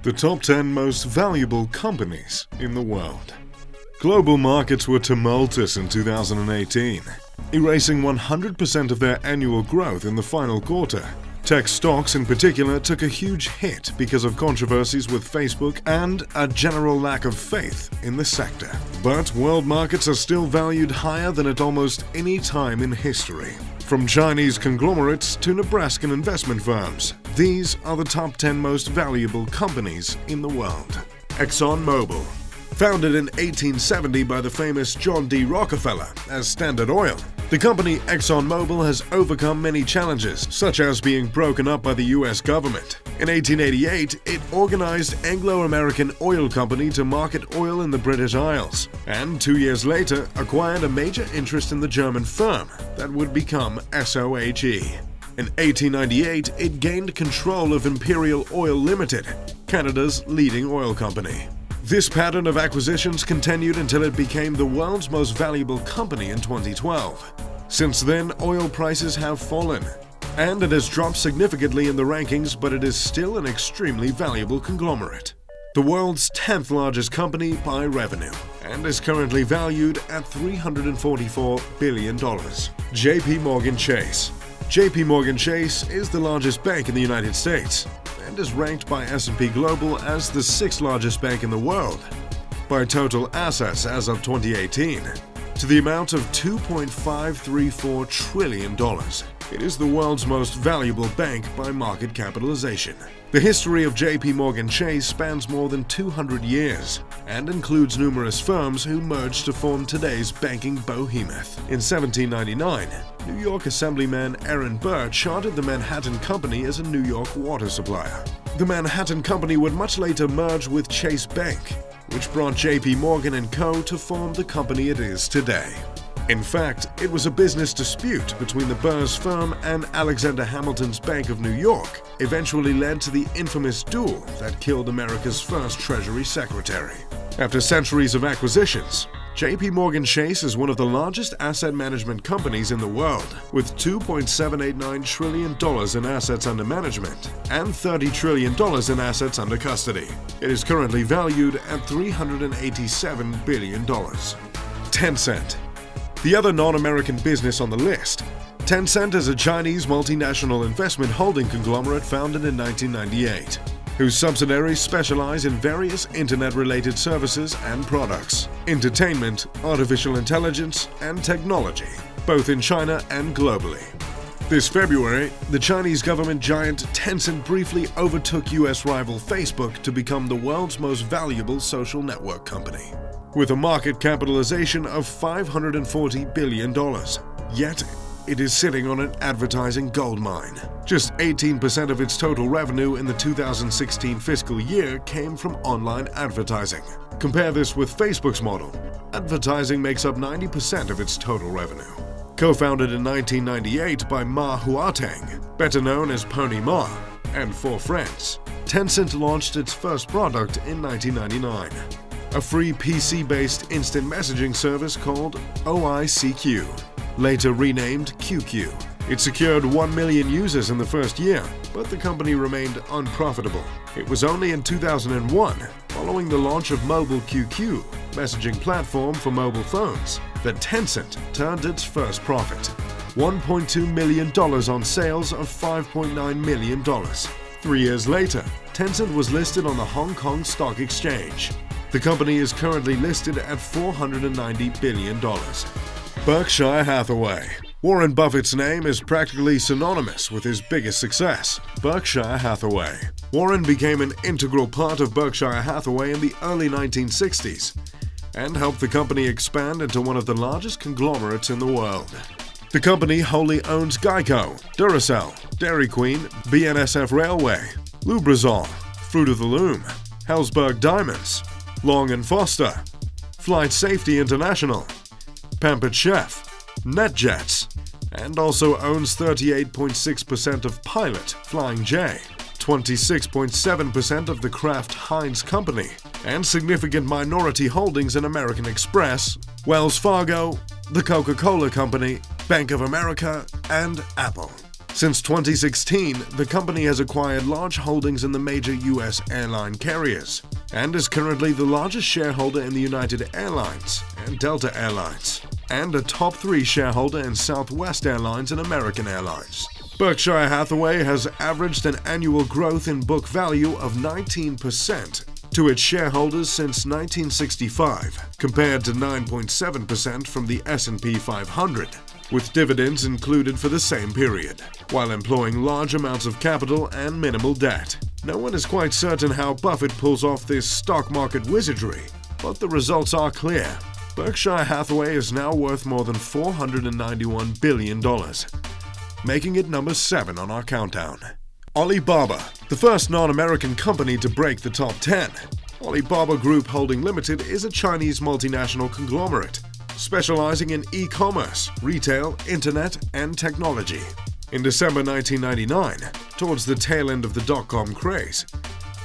The top 10 most valuable companies in the world. Global markets were tumultuous in 2018, erasing 100% of their annual growth in the final quarter. Tech stocks in particular took a huge hit because of controversies with Facebook and a general lack of faith in the sector. But world markets are still valued higher than at almost any time in history. From Chinese conglomerates to Nebraskan investment firms, these are the top 10 most valuable companies in the world. ExxonMobil. Founded in 1870 by the famous John D. Rockefeller as Standard Oil, the company ExxonMobil has overcome many challenges, such as being broken up by the US government. In 1888, it organized Anglo-American Oil Company to market oil in the British Isles, and 2 years later acquired a major interest in the German firm that would become SOHE. In 1898, it gained control of Imperial Oil Limited, Canada's leading oil company. This pattern of acquisitions continued until it became the world's most valuable company in 2012. Since then, oil prices have fallen, and it has dropped significantly in the rankings, but it is still an extremely valuable conglomerate. The world's 10th largest company by revenue, and is currently valued at $344 billion. JP Morgan Chase. JP Morgan Chase is the largest bank in the United States, and is ranked by S&P Global as the 6th largest bank in the world by total assets as of 2018, to the amount of $2.534 trillion. It is the world's most valuable bank by market capitalization. The history of JP Morgan Chase spans more than 200 years and includes numerous firms who merged to form today's banking behemoth. In 1799, New York Assemblyman Aaron Burr chartered the Manhattan Company as a New York water supplier. The Manhattan Company would much later merge with Chase Bank, which brought JP Morgan & Co. to form the company it is today. In fact, it was a business dispute between the Burr's firm and Alexander Hamilton's Bank of New York eventually led to the infamous duel that killed America's first Treasury Secretary. After centuries of acquisitions, JP Morgan Chase is one of the largest asset management companies in the world, with $2.789 trillion in assets under management and $30 trillion in assets under custody. It is currently valued at $387 billion. Tencent. The other non-American business on the list. Tencent is a Chinese multinational investment holding conglomerate founded in 1998, whose subsidiaries specialize in various internet-related services and products, entertainment, artificial intelligence, and technology, both in China and globally. This February, the Chinese government giant Tencent briefly overtook US rival Facebook to become the world's most valuable social network company, with a market capitalization of $540 billion. Yet, it is sitting on an advertising goldmine. Just 18% of its total revenue in the 2016 fiscal year came from online advertising. Compare this with Facebook's model. Advertising makes up 90% of its total revenue. Co-founded in 1998 by Ma Huateng, better known as Pony Ma, and 4 friends, Tencent launched its first product in 1999. A free PC-based instant messaging service called OICQ, later renamed QQ. It secured 1 million users in the first year, but the company remained unprofitable. It was only in 2001, following the launch of Mobile QQ, messaging platform for mobile phones, that Tencent turned its first profit. $1.2 million on sales of $5.9 million. 3 years later, Tencent was listed on the Hong Kong Stock Exchange. The company is currently listed at $490 billion. Berkshire Hathaway. Warren Buffett's name is practically synonymous with his biggest success, Berkshire Hathaway. Warren became an integral part of Berkshire Hathaway in the early 1960s and helped the company expand into one of the largest conglomerates in the world. The company wholly owns Geico, Duracell, Dairy Queen, BNSF Railway, Lubrizol, Fruit of the Loom, Helzberg Diamonds, Long & Foster, Flight Safety International, Pampered Chef, NetJets, and also owns 38.6% of Pilot Flying J, 26.7% of the Kraft Heinz Company, and significant minority holdings in American Express, Wells Fargo, the Coca-Cola Company, Bank of America, and Apple. Since 2016, the company has acquired large holdings in the major U.S. airline carriers and is currently the largest shareholder in the United Airlines and Delta Airlines, and a top 3 shareholder in Southwest Airlines and American Airlines. Berkshire Hathaway has averaged an annual growth in book value of 19% to its shareholders since 1965, compared to 9.7% from the S&P 500, with dividends included for the same period, while employing large amounts of capital and minimal debt. No one is quite certain how Buffett pulls off this stock market wizardry, but the results are clear. Berkshire Hathaway is now worth more than $491 billion, making it number 7 on our countdown. Alibaba, the first non-American company to break the top 10. Alibaba Group Holding Limited is a Chinese multinational conglomerate, specializing in e-commerce, retail, internet, and technology. In December 1999, towards the tail end of the dot-com craze,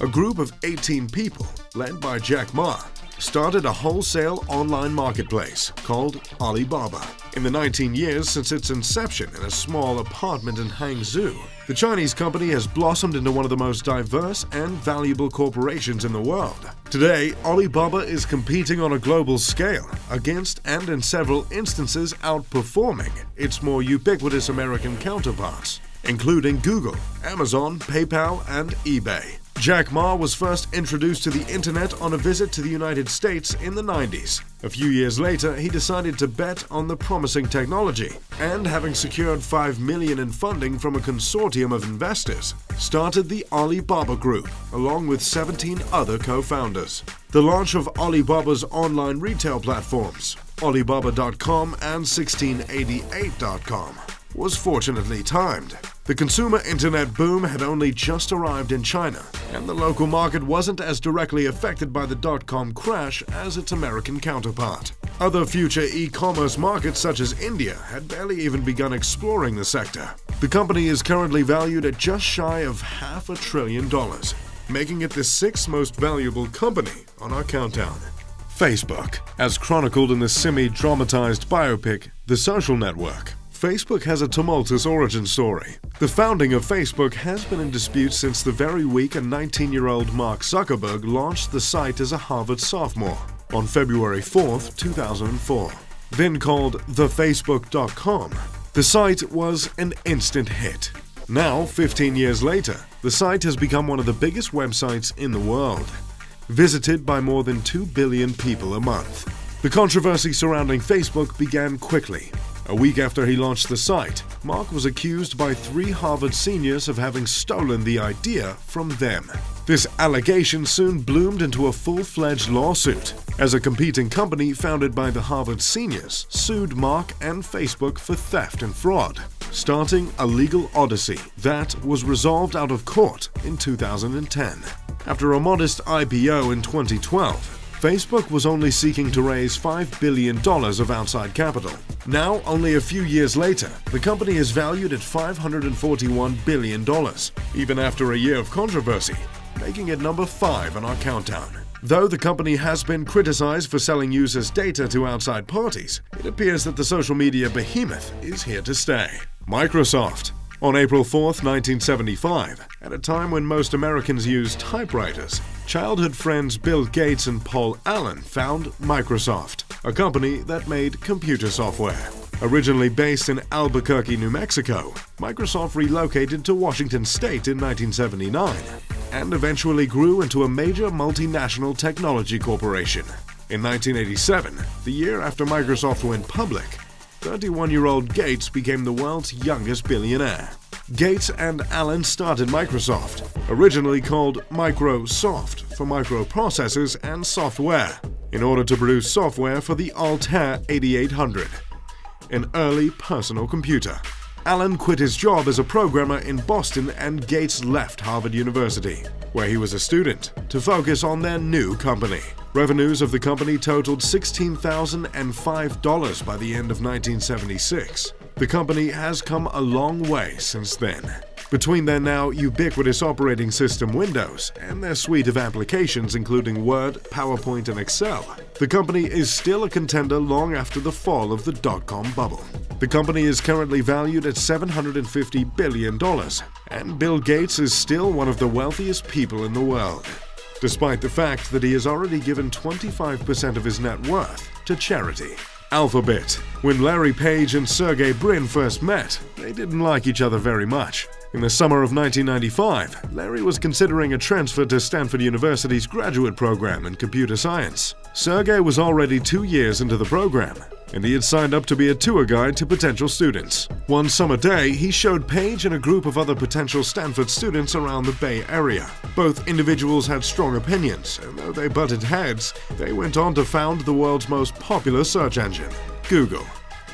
a group of 18 people, led by Jack Ma, started a wholesale online marketplace called Alibaba. In the 19 years since its inception in a small apartment in Hangzhou, the Chinese company has blossomed into one of the most diverse and valuable corporations in the world. Today, Alibaba is competing on a global scale against, and in several instances outperforming, its more ubiquitous American counterparts, including Google, Amazon, PayPal, and eBay. Jack Ma was first introduced to the internet on a visit to the United States in the 90s. A few years later, he decided to bet on the promising technology, and having secured $5 million in funding from a consortium of investors, started the Alibaba Group, along with 17 other co-founders. The launch of Alibaba's online retail platforms, Alibaba.com and 1688.com, was fortunately timed. The consumer internet boom had only just arrived in China, and the local market wasn't as directly affected by the dot-com crash as its American counterpart. Other future e-commerce markets such as India had barely even begun exploring the sector. The company is currently valued at just shy of $500 billion, making it the 6th most valuable company on our countdown. Facebook, as chronicled in the semi-dramatized biopic The Social Network. Facebook has a tumultuous origin story. The founding of Facebook has been in dispute since the very week a 19-year-old Mark Zuckerberg launched the site as a Harvard sophomore on February 4, 2004. Then called thefacebook.com, the site was an instant hit. Now, 15 years later, the site has become one of the biggest websites in the world, visited by more than 2 billion people a month. The controversy surrounding Facebook began quickly. A week after he launched the site, Mark was accused by 3 Harvard seniors of having stolen the idea from them. This allegation soon bloomed into a full-fledged lawsuit, as a competing company founded by the Harvard seniors sued Mark and Facebook for theft and fraud, starting a legal odyssey that was resolved out of court in 2010. After a modest IPO in 2012, Facebook was only seeking to raise $5 billion of outside capital. Now, only a few years later, the company is valued at $541 billion, even after a year of controversy, making it number 5 on our countdown. Though the company has been criticized for selling users' data to outside parties, it appears that the social media behemoth is here to stay. Microsoft. On April 4, 1975, at a time when most Americans used typewriters, childhood friends Bill Gates and Paul Allen found Microsoft, a company that made computer software. Originally based in Albuquerque, New Mexico, Microsoft relocated to Washington State in 1979 and eventually grew into a major multinational technology corporation. In 1987, the year after Microsoft went public, 31-year-old Gates became the world's youngest billionaire. Gates and Allen started Microsoft, originally called Microsoft for microprocessors and software, in order to produce software for the Altair 8800, an early personal computer. Allen quit his job as a programmer in Boston and Gates left Harvard University, where he was a student, to focus on their new company. Revenues of the company totaled $16,005 by the end of 1976. The company has come a long way since then. Between their now ubiquitous operating system Windows and their suite of applications including Word, PowerPoint, and Excel, the company is still a contender long after the fall of the dot-com bubble. The company is currently valued at $750 billion, and Bill Gates is still one of the wealthiest people in the world, despite the fact that he has already given 25% of his net worth to charity. Alphabet. When Larry Page and Sergey Brin first met, they didn't like each other very much. In the summer of 1995, Larry was considering a transfer to Stanford University's graduate program in computer science. Sergey was already 2 years into the program, and he had signed up to be a tour guide to potential students. One summer day, he showed Page and a group of other potential Stanford students around the Bay Area. Both individuals had strong opinions, and though they butted heads, they went on to found the world's most popular search engine, Google.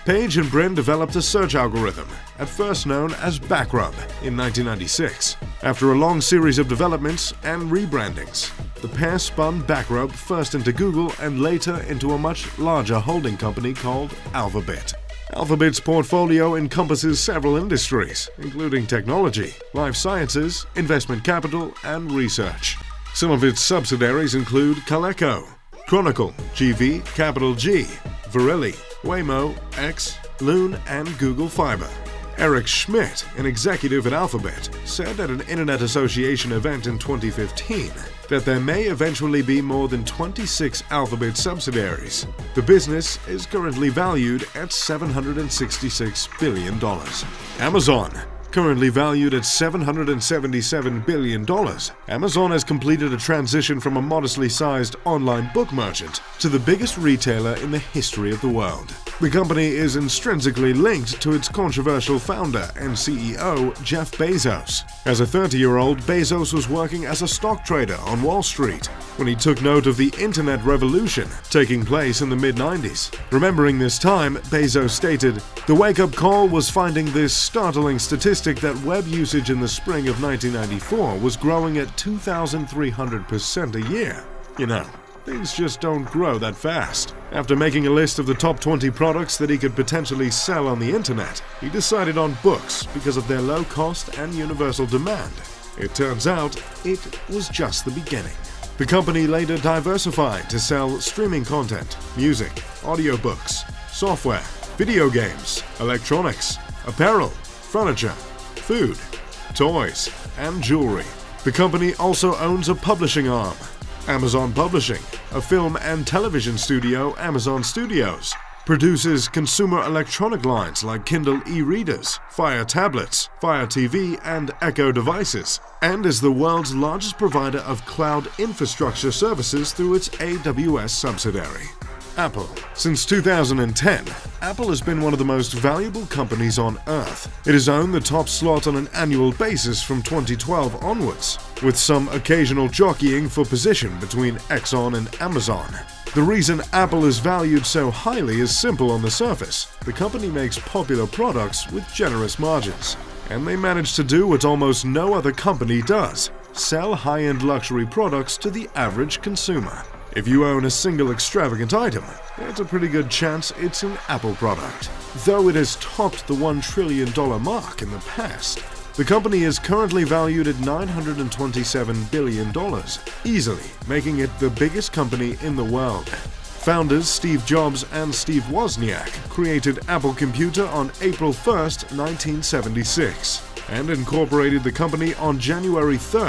Page and Brin developed a search algorithm, at first known as Backrub, in 1996. After a long series of developments and rebrandings, the pair spun Backrub first into Google and later into a much larger holding company called Alphabet. Alphabet's portfolio encompasses several industries, including technology, life sciences, investment capital, and research. Some of its subsidiaries include Coleco, Chronicle, GV, Capital G, Verily, Waymo, X, Loon, and Google Fiber. Eric Schmidt, an executive at Alphabet, said at an Internet Association event in 2015 that there may eventually be more than 26 Alphabet subsidiaries. The business is currently valued at $766 billion. Amazon. Currently valued at $777 billion, Amazon has completed a transition from a modestly sized online book merchant to the biggest retailer in the history of the world. The company is intrinsically linked to its controversial founder and CEO, Jeff Bezos. As a 30-year-old, Bezos was working as a stock trader on Wall Street when he took note of the internet revolution taking place in the mid-90s. Remembering this time, Bezos stated, "The wake-up call was finding this startling statistic that web usage in the spring of 1994 was growing at 2,300% a year. You know, things just don't grow that fast." After making a list of the top 20 products that he could potentially sell on the internet, he decided on books because of their low cost and universal demand. It turns out, it was just the beginning. The company later diversified to sell streaming content, music, audiobooks, software, video games, electronics, apparel, furniture, food, toys, and jewelry. The company also owns a publishing arm, Amazon Publishing, a film and television studio, Amazon Studios, produces consumer electronic lines like Kindle e-readers, Fire tablets, Fire TV, and Echo devices, and is the world's largest provider of cloud infrastructure services through its AWS subsidiary. Apple. Since 2010, Apple has been one of the most valuable companies on Earth. It has owned the top slot on an annual basis from 2012 onwards, with some occasional jockeying for position between Exxon and Amazon. The reason Apple is valued so highly is simple on the surface. The company makes popular products with generous margins, and they manage to do what almost no other company does: sell high-end luxury products to the average consumer. If you own a single extravagant item, there's a pretty good chance it's an Apple product. Though it has topped the $1 trillion mark in the past, the company is currently valued at $927 billion, easily making it the biggest company in the world. Founders Steve Jobs and Steve Wozniak created Apple Computer on April 1, 1976, and incorporated the company on January 3,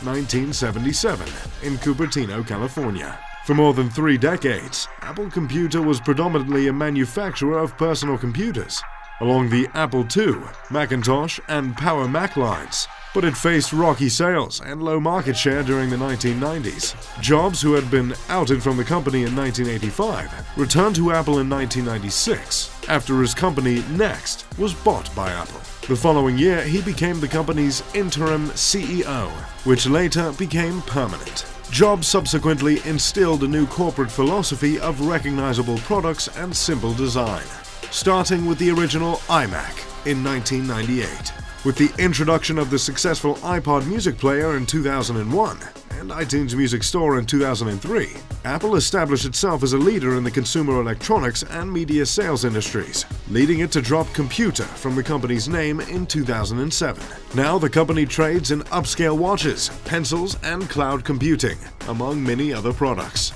1977, in Cupertino, California. For more than 3 decades, Apple Computer was predominantly a manufacturer of personal computers, along the Apple II, Macintosh, and Power Mac lines, but it faced rocky sales and low market share during the 1990s. Jobs, who had been outed from the company in 1985, returned to Apple in 1996 after his company Next was bought by Apple. The following year, he became the company's interim CEO, which later became permanent. Jobs subsequently instilled a new corporate philosophy of recognizable products and simple design, starting with the original iMac in 1998. With the introduction of the successful iPod music player in 2001 and iTunes Music Store in 2003, Apple established itself as a leader in the consumer electronics and media sales industries, leading it to drop computer from the company's name in 2007. Now the company trades in upscale watches, pencils, and cloud computing, among many other products.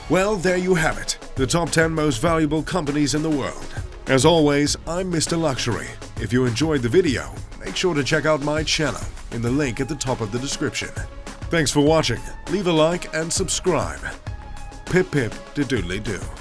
Well, there you have it, the top 10 most valuable companies in the world. As always, I'm Mr. Luxury. If you enjoyed the video, make sure to check out my channel in the link at the top of the description. Thanks for watching, leave a like and subscribe. Pip pip de doodly doo.